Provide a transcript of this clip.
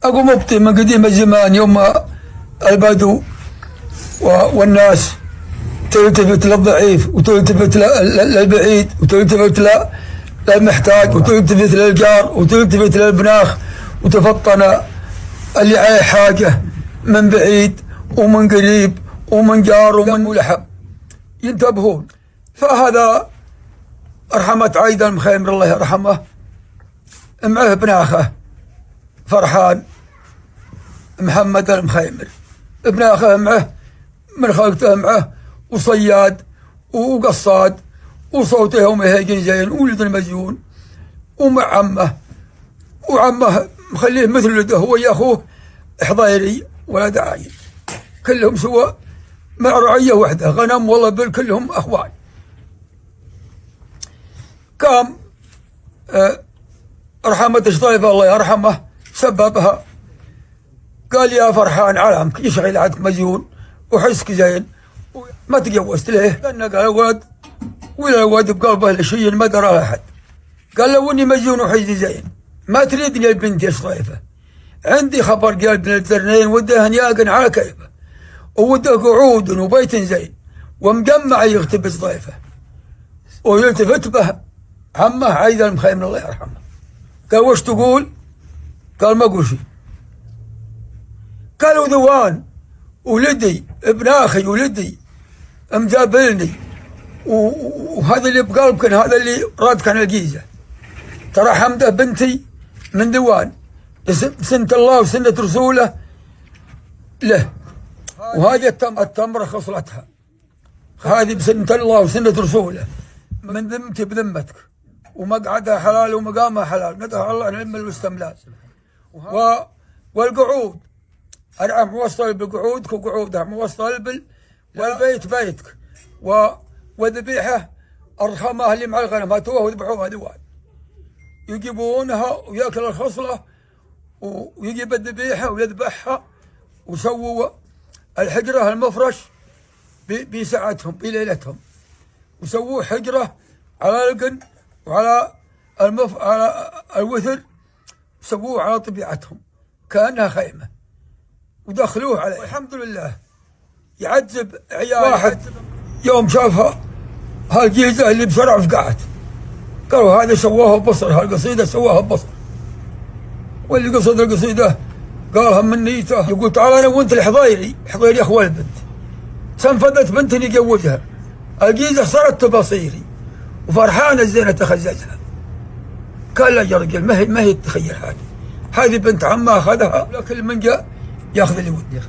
أقوم أبطي من قديم الزمان يوم البدو والناس تلتفت للضعيف وتلتفت للبعيد وتلتفت للمحتاج وتلتفت للجار وتلتفت للبناخ وتفطن اللي عليه حاجة من بعيد ومن قريب ومن جار ومن ملحم ينتبهون. فهذا رحمت عايدة المخيمر الله يرحمه معه بناخه فرحان محمد المخيمر، ابناخه معه من خلقته معه وصياد وقصاد وصوتهم يهيجن زين ولد المجنون ومع عمه وعمه مخليه مثل ولده هو يا اخوه حضيري ولد عايد كلهم سوا مع رعيه واحده غنم والله بل كلهم اخوان. قام رحمة شطيفة الله يرحمه سببها قال يا فرحان علمك يشغل عندك مجنون وحسك زين ما تجوزت ليه؟ لأنه قال الولد ولا الولد بقلبه لشيء ما دراه أحد. قال له إني مجنون وحسي زين ما تريدني البنت يا شطيفة، عندي خبر قال ابن الثرنين وده ياقن على كيفه ووده قعود وبيت زين ومجمع يغتبس ضيفه. ويلتفت به عمه عايدة المخيمر الله يرحمه قال وش تقول؟ قال ما اقول شيء. قالوا ذوان ولدي ابن اخي ولدي مجابلني وهذا اللي بقلبكن هذا اللي رادك عن الجيزه ترى حمده بنتي من ذوان سنة الله وسنة رسوله له، وهذه التمره خصلتها هذه بسنة الله وسنة رسوله من ذمتي بذمتك ومقعدها حلال ومقامها حلال ندعو الله نعم الاستملال. والقعود أنا موصل بقعودك وقعودها موصل والبيت بيتك وذبيحه أرخمها اللي مع الغنم هاتوها وذبحوها ذوان يجيبونها وياكل الخصلة ويجيب الذبيحة ويذبحها وسووا الحجرة المفرش بساعتهم بليلتهم وسووا حجرة على القن وعلى على الوثر سووه على طبيعتهم كأنها خيمة ودخلوه عليه. والحمد لله يعذب عيال واحد يوم شافها هالجيزة اللي بسرعة فقعت قالوا هذا سواها ببصر هالقصيدة سواها ببصر واللي قصد القصيدة قالها من نيته يقول تعال أنا وأنت الحضيري حضيري أخوة البنت سنفذت بنتني جوزها الجيزة صارت بصيري وفرحانة الزينة تخززها. قال لا يا رجل ما هي تخيل هذه بنت عمها أخذها لكن من جاء ياخذ اللي ود.